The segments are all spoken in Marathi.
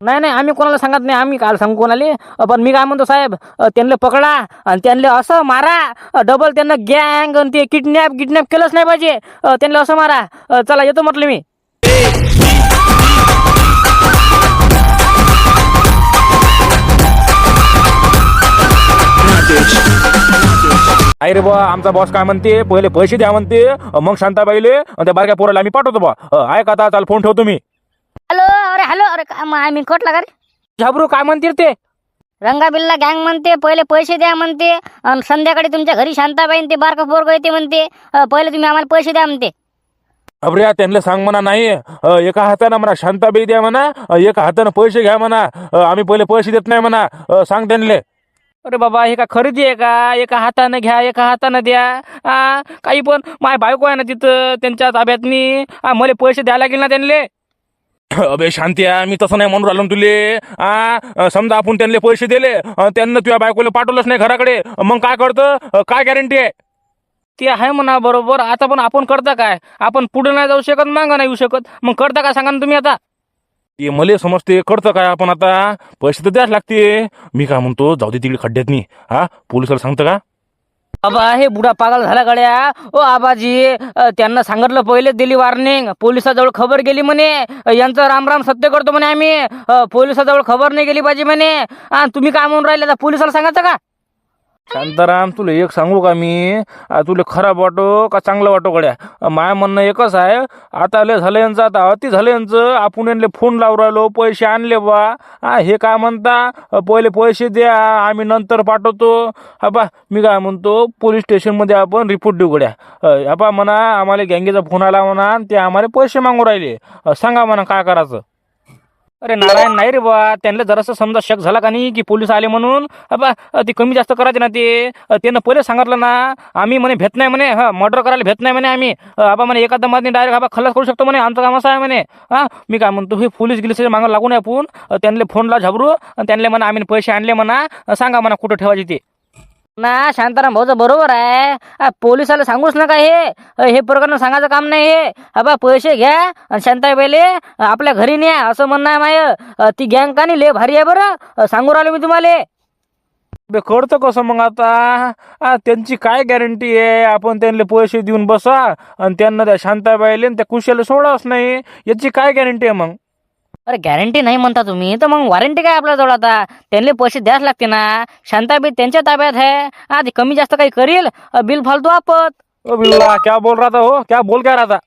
नाही नाही, आम्ही कोणाला सांगत नाही, आम्ही काल सांगू कोणाला. पण मी काय म्हणतो साहेब, त्यांना पकडा आणि त्यांना असं मारा डबल. त्यांना गँग आणि ते किडनॅप केलंच नाही पाहिजे. त्यांना असं मारा. चला येतो म्हटलं मी. आई रे बा, आमचा बॉस काय म्हणते, पहिले पैसे द्या म्हणते, मग शांताबाईले आणि त्या बारक्या पोराला आम्ही पाठवतो बा. ऐका आता, चाल फोन ठेवतो मी. हॅलो. हॅलो. अरे काय मी कटला का रे? झाबरू काय म्हणते रे ते? रंगाबिल्ला गँग म्हणते पहिले पैसे द्या म्हणते, आणि संध्याकाळी तुमच्या घरी शांताबाई ते बारकं पोरगं येते म्हणते. पहिले तुम्ही आम्हाला पैसे द्या म्हणते. अबरे त्यांना सांग म्हणा, नाही एका हातानं म्हणा शांताबाई द्या म्हणा, एका हातानं पैसे घ्या म्हणा. आम्ही पहिले पैसे देत नाही म्हणा. सांग त्यांना. अरे बाबा, हे का खरेदी आहे का? एका हातानं घ्या एका हातानं द्या. काही पण माय बायको आहे ना तिथं त्यांच्या ताब्यातनी. मला पैसे द्यायला लागेल ना त्यांना. अबे शांत्या, मी तसं नाही म्हणून राहिलो ना तुले. समजा आपण त्यांना पैसे दिले, त्यांना तुझ्या बायकोला पाठवलंच नाही घराकडे, मग काय करतं? काय गॅरंटी आहे? ते आहे म्हणा बरोबर. आता पण आपण करता काय? आपण पुढे नाही जाऊ शकत, मागं नाही येऊ शकत. मग करता काय सांगा ना तुम्ही आता? ते मले समजते, करतं काय आपण आता? पैसे तर द्याच लागते. मी काय म्हणतो, जाऊ दे तिकडे खड्ड्यात नाही. पोलिसाला सांगतं का? बाबा, हे बुडा पागल झाला गड्या. ओ आबाजी, त्यांना सांगितलं पहिले, दिली वॉर्निंग. पोलिसाजवळ खबर गेली म्हणे, यांचं राम सत्य करतो म्हणे आम्ही. पोलिसाजवळ खबर नाही गेली पाहिजे म्हणे. तुम्ही काय म्हणून राहिले? पोलिसाला सांगायचं का? शांताराम, तुला एक सांगू का मी? तुला खराब वाटो का चांगलं वाटो गड्या, माय म्हणणं एकच आहे. आता लय झालं यांचं, आता अति झालं यांचं. आपण यांना फोन लावून राहिलो, पैसे आणले बा. हे काय म्हणता, पहिले पैसे द्या, आम्ही नंतर पाठवतो. बा मी काय म्हणतो, पोलीस स्टेशनमध्ये आपण रिपोर्ट देऊ गड्या. बा म्हणा आम्हाला गँगेचा फोन आला म्हणा, ते आम्हाला पैसे मागू राहिले. सांगा म्हणा काय करायचं. अरे नारायण, नाही रे बा. त्यांना जरासं समजा शक झाला का नाही की पोलीस आले म्हणून. ते कमी जास्त करायचे ना. त्यांना पहिले सांगितलं ना, आम्ही म्हणे भेट नाही म्हणे, मर्डर करायला भेट नाही म्हणे आम्ही. म्हणे एखादा मध्ये डायरेक्ट खल्लास करू शकतो म्हणे, आमचं काम असं आहे म्हणे. मी काय म्हणतो, हे पोलीस गिलीसच्या मागं लागून आहे आपण. त्यांना फोन ला झाबरू आणि त्यांना म्हणा आम्ही पैसे आणले म्हणा, सांगा म्हणा कुठं ठेवायचे ते ना. शांताराम भाऊचं बरोबर आहे. पोलिसाला सांगूच नका हे प्रकरण सांगायचं काम नाही हे. पैसे घ्या आणि शांताबाईले आपल्या घरी न्या, असं म्हणणं आहे माय. ती गँग का नाही लय भारी आहे बरं, सांगू राहिलो मी तुम्हाला. बे कळतं कसं मग आता? त्यांची काय गॅरंटी आहे? आपण त्यांना पैसे देऊन बसा आणि त्यांना त्या शांताबाईले त्या कुशाला सोडाच नाही, याची काय गॅरंटी आहे मग? अरे गॅरंटी नाही म्हणता तुम्ही, तर मग वॉरंटी काय आपल्याजवळ? आता त्यांना पैसे द्याच लागते ना. शांताबाई त्यांच्या ताब्यात आहे. ते कमी जास्त काही करील, बिल फालतू आपत. बिल्ला क्या बोल रहा था हो? क्या बोल काय राहता?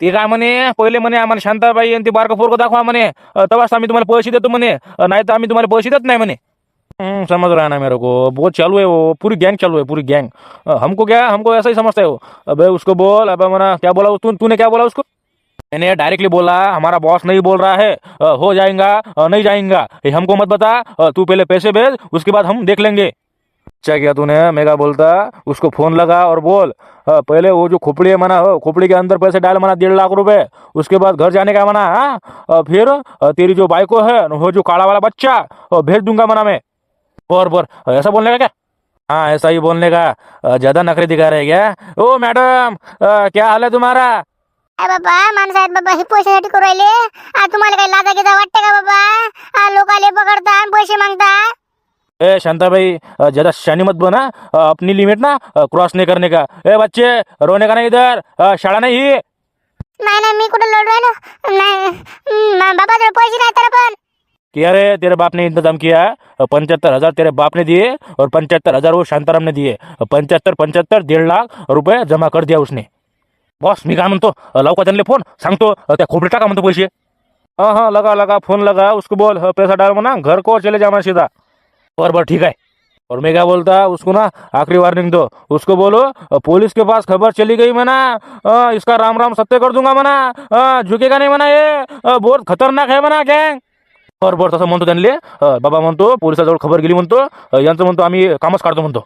ते काय म्हणे, पहिले म्हणे आम्हाला शांताबाई आणि ती बारकं पोरगं दाखवा म्हणे, तेव्हाच आम्ही तुम्हाला पैसे देतो म्हणे, नाही तर आम्ही तुम्हाला पैसे देत नाही म्हणे. समझ रहा है ना मेरे को, बहुत चालू है वो, पूरी गैंग चालू है, पूरी गैंग. हमको ऐसा ही समझता है वो. अबे उसको बोल, अबे मना क्या बोला तूने क्या बोला उसको? मैंने डायरेक्टली बोला, हमारा बॉस नहीं बोल रहा है, हो जाएगा नहीं जाएगा ये हमको मत बता. तू पहले पैसे भेज, उसके बाद हम देख लेंगे. अच्छा किया तूने. मैं क्या बोलता, उसको फोन लगा और बोल, पहले वो जो खोपड़ी है मना, हो खोपड़ी के अंदर पैसे डाल मना 1.5 लाख रुपए. उसके बाद घर जाने का मना. फिर तेरी जो बाइको है वो जो काला वाला बच्चा भेज दूंगा मना मैं. बर ऐसा बोलने का क्या? हाँ ऐसा ही बोलने का. ज्यादा नखरे दिखा रहे क्या? ओ मैडम, क्या हाल है तुम्हारा? बाबा माणसं आहेत बाबा, हे पैशासाठी करू राहिले. तुम्हाला काही लाजा घेता वाटते का बाबा? लोकाले पकडता आणि पैसे मागता. ए शांता भाई, ज्यादा शानी मत बना. अपनी लिमिट ना क्रॉस नहीं करने का. ए बच्चे, रोने का नहीं इधर, शाळा नहीं ही. नाही मी कुठं लढू राहिलो नाही. बाबा जर पैसे नाही तर पण क्या रे, तेरे बाप ने इंतजाम किया. 75,000 तेरे बाप ने दिए और 75,000 वो शांताराम ने दिए. 75 1.5 लाख रुपए जमा कर दिया उसने. बॉस मी काय म्हणतो, लवकर त्यांना फोन सांगतो, त्या खोपडी टाका म्हणतो पैसे. हाँ लगा फोन लगा, उसको बोल पैसा डाल मना, घर को चले जाना सीधा. बराबर ठीक है. और मैं क्या बोलता, उसको ना आखिरी वार्निंग दो. उसको बोलो, पुलिस के पास खबर चली गई मना, इसका राम सत्य कर दूंगा मना, झुकेगा नहीं मना, ये बहुत खतरनाक है मना गँग. बरोबर तसं म्हणतो त्यांना. बाबा म्हणतो पोलिसाजवळ खबर गेली म्हणतो, यांचं म्हणतो आम्ही कामच काढतो म्हणतो.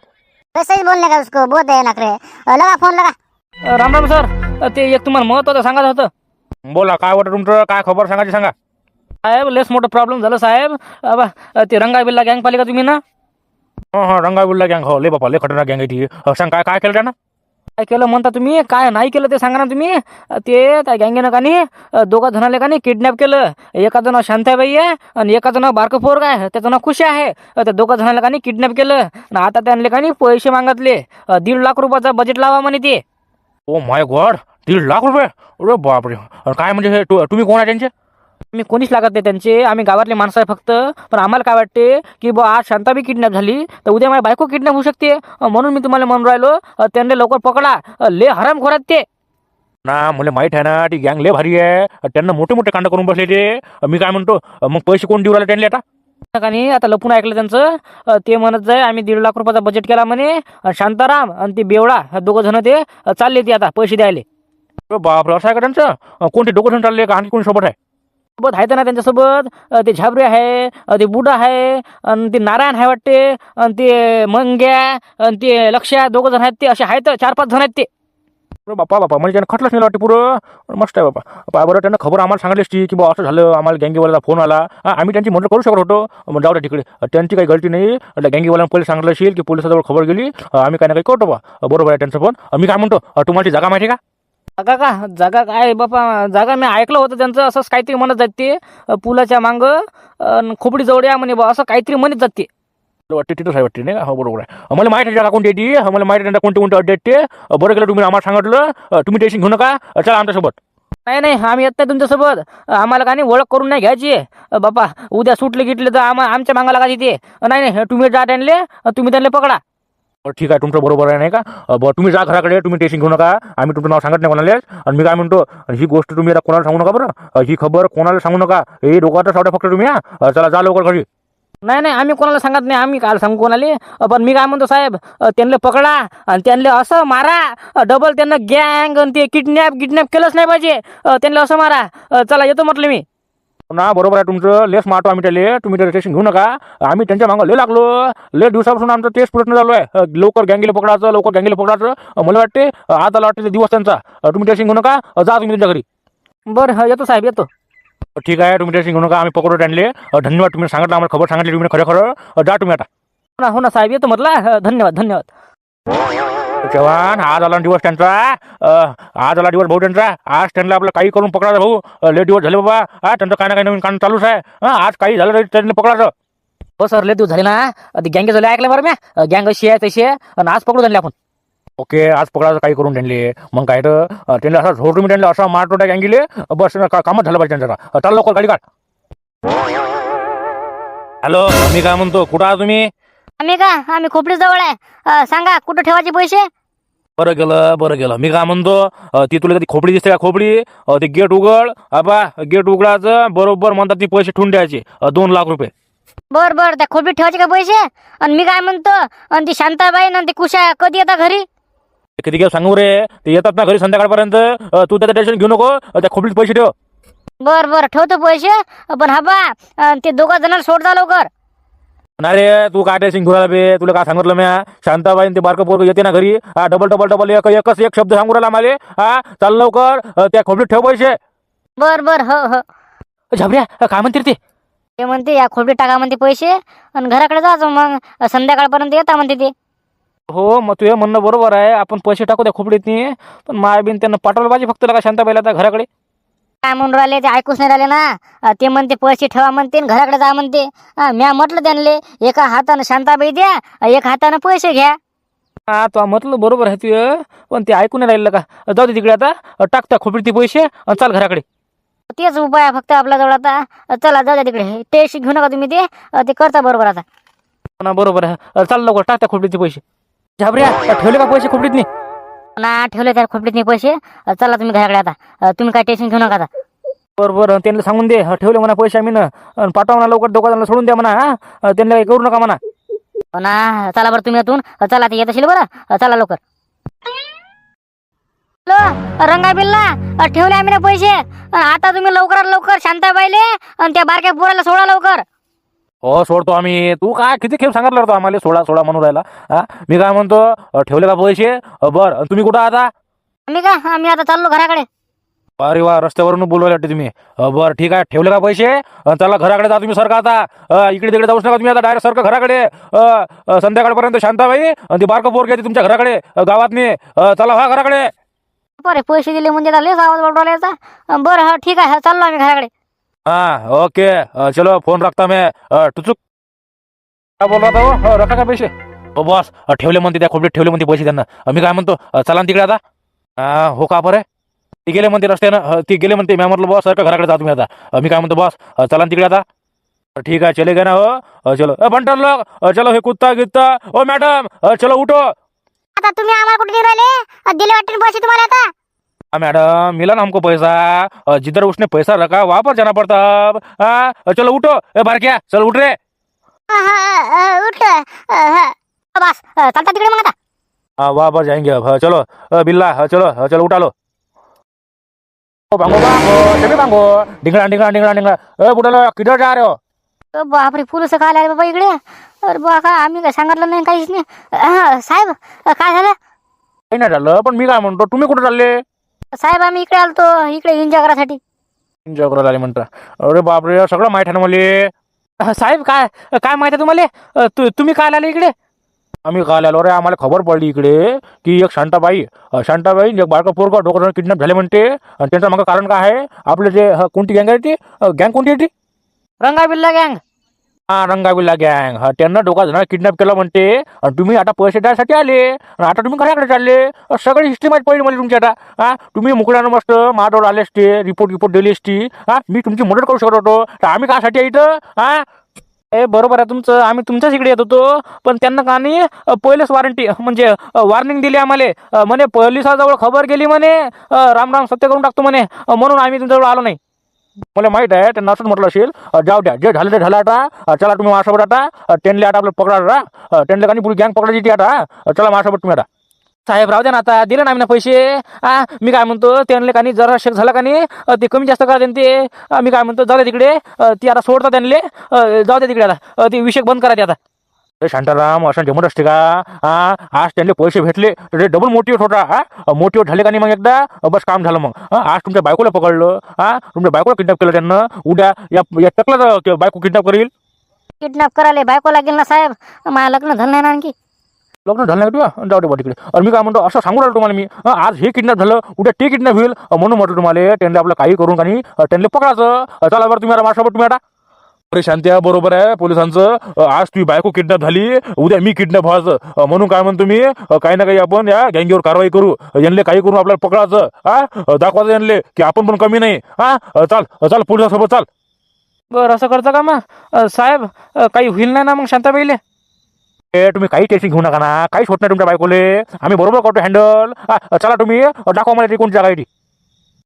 पैसे बोलने का उसको बहुत है नखरे. लगा फोन लगा. राम सर, ते एक तुम्हाला महत्वाचं सांगायचं होतं. बोला काय वाटतं तुमचं, काय खबर सांगायची सांगा. साहेब लेस मोठं प्रॉब्लेम झालं साहेब. ते रंगाबिल्ला गँग पाहिली का तुम्ही ना? रंगाबिल्ला गँग, हो ले बापा, ले खतरनाक गँग आहे ती. सांग काय केलं त्यानं? काय केलं म्हणता तुम्ही? काय नाही केलं ते सांगा ना तुम्ही. ते त्या गँगेनं का नाही दोघा जणाले का नाही किडनॅप केलं. एका जण शांताबाई आहे आणि एका जण बारकं पोरग आहे, त्याचं नाव खुशी आहे. त्या दोघा जणाला का नाही किडनॅप केलं आणि आता त्यांना का नाही पैसे मागितले. 1.5 लाख रुपयाचा बजेट लावा म्हणे ते. ओ माय गॉड, 1.5 लाख रुपये? अरे बापरे. काय म्हणजे हे तुम्ही कोण आहे त्यांचे? मी कोणीच लागत नाही त्यांचे, आम्ही गावातले माणसं आहे फक्त. पण आम्हाला काय वाटते की बा आज शांताबाई किडनॅप झाली तर उद्या माझी बायको किडनॅप होऊ शकते. म्हणून मी तुम्हाला म्हणून राहिलो त्यांना लवकर पकडा. ले हरामखोरात ते. ना मला माहित आहे ना, ती गँग लय भारी आहे. त्यांना मोठे मोठे कांड करून बसले ते. मी काय म्हणतो, मग पैसे कोण देऊ राहिले त्यांना आता? का नाही आता लपून ऐकलं त्यांचं. ते म्हणत जाय आम्ही 1.5 लाख रुपयाचा बजेट केला म्हणे. शांताराम आणि ते बेवडा दोघं जण ते चालले ते आता पैसे द्यायले. अरे बापरे, असं आहे का त्यांचं? कोणते डोकं जण चालले का आणखी कोणी सोबत आहे? सोबत आहेत ना त्यांच्यासोबत. ते झाबरे आहे, ते बुडा आहे आणि ते नारायण आहे वाटते आणि ते मंग्या आणि ते लक्ष्या दोघं जण आहेत. ते असे आहेत 4-5 जण आहेत ते. अरे बापा बापा, म्हणजे त्यांना खटलंच नाही वाटते पुरं. मस्त आहे बापा. बरं त्यांना खबर आम्हाला सांगितली असती की बा असं झालं, आम्हाला गँगीवाल्याचा फोन आला. आम्ही त्यांची मदत करू शकत होतो. मग जाऊ द्या तिकडे, त्यांची काही गलती नाही. गँगीवाल्यानं पहिले सांगितलं असेल की पोलिसाजवळ खबर गेली, आम्ही काही ना काही करतो बा. बरोबर आहे त्यांचं. पण मी काय म्हणतो, तुम्हाला ती जागा माहिती आहे का? जागा का? जागा काय बापा, जागा मी ऐकलं होतं त्यांचं असंच काहीतरी म्हणत जात ते. पुलाच्या मागं खोपडी जवळ या म्हणे बा, असं काहीतरी म्हणत जात ते. वाटते तिथंच आहे वाटते नाही का? हो बरोबर आहे. मला माहिती आहे जागा कोणती येते. मला माहिती आहे कोणते कोणते अड्डे आहेत ते. बरं केलं तुम्ही आम्हाला सांगितलं. तुम्ही टेन्शन घेऊ नका, चला आमच्यासोबत. नाही नाही, आम्ही येत नाही तुमच्यासोबत. आम्हाला का नाही ओळख करून नाही घ्यायची बापा. उद्या सुटले गिटले तर आमच्या मागाला का तिथे. नाही नाही, तुम्ही जा त्यांना, तुम्ही त्यांना पकडा. ठीक आहे, तुमचं बरोबर आहे नाही का? बरं तुम्ही जा घराकडे, तुम्ही टेन्शन घेऊ नका. आम्ही तुमचं नाव सांगत नाही कोणाला. आणि मी काय म्हणतो, ही गोष्ट तुम्ही आता कोणाला सांगू नका बरं. ही खबर कोणाला सांगू नका. हे डोक्यात सावड्या फक्त तुम्ही. चला जा लवकर घरी. नाही नाही, आम्ही कोणाला सांगत नाही. आम्ही काल सांगू कोणाला. पण मी काय म्हणतो साहेब, त्यांना पकडा आणि त्यांना असं मारा डबल. त्यांना गँग आणि ते किडनॅप केलंच नाही पाहिजे. त्यांना असं मारा. चला येतो म्हटलं मी. ना बरोबर आहे तुमचं. लेस मारतो आम्ही त्याला. तुम्ही त्याला टेन्शन घेऊ नका. आम्ही त्यांच्या मागं लय लागलो. लय दिवसापासून आमचं तेच प्रयत्न चालू आहे. लवकर गँगीला पकडायचं, लवकर गँगीला पकडायचं. मला वाटते आता वाटते दिवस त्यांचा. तुम्ही टेन्शन घेऊ नका. जा तुम्ही तुमच्या घरी. बरं येतो साहेब, येतो. ठीक आहे, तुम्ही टेन्शन घेऊ नका. आम्ही पकडू त्यांना. धन्यवाद, तुम्ही सांगितलं आम्हाला, खबर सांगितली तुम्ही खरं खरं. जा तुम्ही आता. हो ना साहेब, येतो म्हटलं. धन्यवाद धन्यवाद. जवान, आज आला दिवस त्यांचा. आज आला दिवस भाऊ त्यांचा. आज त्यांना आपलं काही करून पकडायचं भाऊ. लय दिवस झाले बाबा. त्यांचं काही ना काही नवीन काम चालूच आहे. आज काही झालं तरी त्यांनी पकडायचं. हो सर, लय दिवस झाले ना. ते गँगे झाले ऐकलं बरं म्या. गँग अशी आहे तशी आहे आणि आज पकडू त्यांना आपण. ओके, आज पकडायचं काही करून त्यांनी. मग काय तर त्यांना असं झोड तुम्ही त्यांना असं मारतो त्या गँगीले. बस कामच झालं पाहिजे त्यांचं. चला लवकर गाडी काढ. हॅलो, मी काय म्हणतो, कुठं आहात तुम्ही? आम्ही खोपडी जवळ आहे. सांगा कुठं ठेवायचे पैसे? बरं गेलं. मी काय म्हणतो, ती तुला ती खोपडी दिसते का? खोपडी, ते गेट उघड. आबा गेट उघडायचं, बरोबर म्हणतात ती पैसे ठेवून द्यायचे. 2 लाख रुपये. बर त्या खोपडीत ठेवायचे का पैसे? आणि मी काय म्हणतो, आणि ती शांताबाई आणि ती कुशा कधी येतात घरी? किती घेऊ सांगू रे. ते येतात ना घरी संध्याकाळपर्यंत. तू त्याचं टेन्शन घेऊ नको. त्या खोपडीत पैसे ठेव. बर ठेवतो पैसे. पण हा बा, ते दोघा जणांना सोड जा लवकर. नाही रे, तू काय टेन्शन घेऊ राहिला बे. तुला काय सांगितलं म्या? शांताबाई ते बारकं पोरं येते ना घरी. डबल एकच शब्द सांगू राहिला आम्हाला. चाल लवकर, त्या खोपडीत ठेव पैसे. बर हो. झाबऱ्या काय म्हणते रे ते? ते म्हणते या खोपडीत टाका म्हणते पैसे आणि घराकडे जायचं. मग संध्याकाळपर्यंत येता म्हणते ते. हो, मग तुझं म्हणणं बरोबर आहे. आपण पैसे टाकू त्या खोपडीत. पण मायाबीन त्यांना पाठवलं पाहिजे फक्त का शांताबाईला आता घराकडे. काय म्हणून राहिले ते ऐकूच नाही राहिले ना. ते म्हणते पैसे ठेवा म्हणते आणि घराकडे जा म्हणते. म्या म्हटलं त्यांना, एका हातानं शांताबाई द्या, एका हातानं पैसे घ्या. तो म्हटलं बरोबर आहे तुझं. पण ते ऐकून नाही राहिलं का? जाऊ दे तिकडे आता. टाक त्या खोपडीत ते पैसे आणि चाल घराकडे. तेच उपाय आहे फक्त आपल्या जवळ आता. चला जाऊ द्या तिकडे. टेस्ट घेऊ नका तुम्ही. ते करता बरोबर आता. ना बरोबर आहे. चाल लवकर टाक त्या खोपडीत पैसे. झाबऱ्या ठेवले का पैसे खोपडीत नाही? ना ठेवले त्या खोपडीत पैसे. चला तुम्ही घराकडे आता. तुम्ही काय टेन्शन घेऊ नका आता. बरोबर, त्यांना सांगून दे ठेवले म्हणा पैसे आम्ही ना. पाठवा म्हणा लवकर, दोघांना सोडून द्या म्हणा. त्यांना काही करू नका म्हणा. हो ना. चला बरं तुम्ही यातून. चला ते येत असेल बरं. चला लवकर. हॅलो रंगा बिल्ला, ठेवले आम्ही ना पैसे. आता तुम्ही लवकरात लवकर शांताबाईले आणि त्या बारक्या पोराला सोडा लवकर. हो सोडतो आम्ही. तू काय किती खेळ सांगितलं होतं आम्हाला सोडा म्हणून राहिला. मी काय म्हणतो, ठेवले का पैसे? बरं, तुम्ही कुठं आता? आम्ही आता चाललो घराकडे. अरे वा, रस्त्यावरून बोलवायला वाटते तुम्ही. बरं ठीक आहे, ठेवले का पैसे? चला घराकडे जा तुम्ही, सरका आता. इकडे तिकडे जाऊच नका तुम्ही आता, डायरेक्ट सरका घराकडे. संध्याकाळपर्यंत शांताबाई आणि ती बारकं पोरगी येते तुमच्या घराकडे गावातनी. चला व्हा घराकडे. बरे पैसे दिले म्हणजे आता लयच आवाज बडवल्याचा. बरं हा ठीक आहे, चाललो आम्ही घराकडे. हाँ ओके. चलो फोन रखता मैं. टुचुक काय बोल रहा था वो? रखा का पैसे? बॉस ठेवले म्हणते, त्या खोबडीत ठेवले म्हणते पैसे त्यांना. मी काय म्हणतो, चला ना तिकडे आता. हो का बरं? ती गेले म्हणते रस्त्यानं, ती गेले म्हणते. मी म्हटलं बॉस सारखं घराकडे जा तुम्ही आता. मी काय म्हणतो बॉस, चला ना तिकडे आता. ठीक आहे चले गए ना हो. चलो बंटर लोग, चलो हे कुत्ता गित्ता. ओ मॅडम चलो उठो. आता तुम्ही आम्हाला कुठे नेऊन राहिले? दिले वाटते पैसे तुम्हाला आता? मैडम मिला ना हमको पैसा, जिधर उसने पैसा रखा वहां पर जाना पड़ता. चलो उठो. बार क्या, चल उठ रे. उठलं बस, चालता तिकडे मग आता. वहां पर जाएंगे अब. चलो बिल्ला, चलो चलो उठा लो. भांगो भांगो चले भांगो. डिंगड़ा डिंगड़ा डिंगड़ा डिंगड़ा. बुढ़ा किधर जा रहे हो? बापरे, पोलिस काय आले बाबा इकडे? अरे बा, काय आम्ही काय सांगितलं नाही, काहीच नाही. साहेब काय झालं? काही नाही झालं, पण मी काय म्हणतो, तुम्ही कुठे चालले? साहेब आम्ही इकडे आलतो, इकडे एन्जॉय करायसाठी. जगरात आले म्हणता. अरे बापरे, सगळं माहित आहे ना मला. साहेब काय काय माहिती आहे तुम्हाला? तुम्ही काय आले इकडे? आम्ही काल आलो रे, आम्हाला खबर पडली इकडे की एक शांताबाई एक बाळका पोरगा डोकं किडनॅप झाले म्हणते. आणि त्यांचं मग कारण काय आहे? आपले जे कोणती गँग आहे ती, गँग कोणती आहे ती? रंगाबिल्ला गँग. हा रंगाविल्ला गँग. त्यांना डोका जण किडनॅप केलं म्हणते. आणि तुम्ही आता पैसे द्यायसाठी आले आणि आता तुम्ही घराकडे चालले. सगळी हिस्ट्री माहिती पडली मला तुमची आता. तुम्ही मुकड्यानं मस्त माझ्यावर आले असते, रिपोर्ट दिली असती. मी तुमची मदत करू शकत होतो. तर आम्ही कासाठी आहे इथं? बरोबर आहे तुमचं, आम्ही तुमच्याच इकडे येत होतो. पण त्यांना का नाही पहिलेच वॉरंटी म्हणजे वॉर्निंग दिली आम्हाला. म्हणे पोलिसाजवळ खबर गेली म्हणे, राम राम सत्य करून टाकतो म्हणे. म्हणून आम्ही तुमच्याजवळ आलो नाही. मला माहित आहे त्यांना असंच म्हटलं असेल. जाऊ द्या, जे झालं ते झालं आता. चला तुम्ही माझ्यासोबत आता. त्यांना आता आपलं पकडा. त्यांना काही पुरी गँग पकडायची ती आता. चला माझ्यासोबत तुम्ही आता. साहेब राहू द्या ना, आता दिले ना आम्ही ना पैसे. मी काय म्हणतो, त्यांना का नाही जरा शेक झाला का नाही ते कमी जास्त करा ते. मी काय म्हणतो, जाऊ द्या तिकडे. ती आता सोडता त्यांना. जाऊ द्या तिकडे आता, ती विषय बंद करा ते आता. अरे शांताराम, असं जमत असते का? आज त्यांना पैसे भेटले तर डबल मोटिवेट होता. मोटिवेट झाले का नाही मग एकदा, बस काम झालं मग. आज तुमच्या बायकोला पकडलं, तुमच्या बायकोला किडनॅप केलं त्यांना. उद्या या टकला बायको किडनॅप करील. किडनॅप करायला बायको लागेल ना साहेब, माझं लग्न झालं नाही ना आणखी. लग्न झालं नाही का तुला? जाऊ दे बा तिकडे. आणि मी काय म्हणतो, असं सांगू राहिलो तुम्हाला मी, आज हे किडनॅप झालं, उद्या ते किडनॅप होईल. म्हणून म्हटलं तुम्हाला, त्यांना आपलं काही करून का नाही त्यांना पकडायचं. चला बरं तुम्ही आता माझ्यासोबत तुम्ही आता. अरे शांत्या, बरोबर आहे पोलिसांचं. आज तुझी बायको किडनॅप झाली, उद्या मी किडनॅप व्हायचं. म्हणून काय म्हणतो मी, काही ना काही आपण या गँगीवर कारवाई करू. यांना काही करून आपल्याला पकडायचं. दाखवायचं यांना की आपण पण कमी नाही. चाल पोलिसांसोबत चाल. बरं असं करता का मग साहेब? काही होईल नाही ना मग शांताबाईले? तुम्ही काही टेन्शन घेऊ नका ना, काहीच होत नाही तुमच्या बायकोले. आम्ही बरोबर करतो हँडल. चला तुम्ही दाखवा मला ती कोणती जागा आहे ती.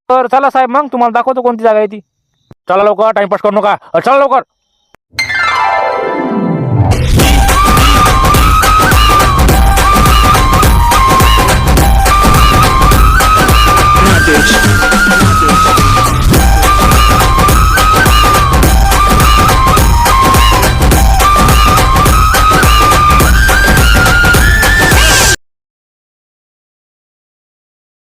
तर चला साहेब, मग तुम्हाला दाखवतो कोणती जागा आहे ती. चला लवकर, टाइमपास करू नका. चला लवकर.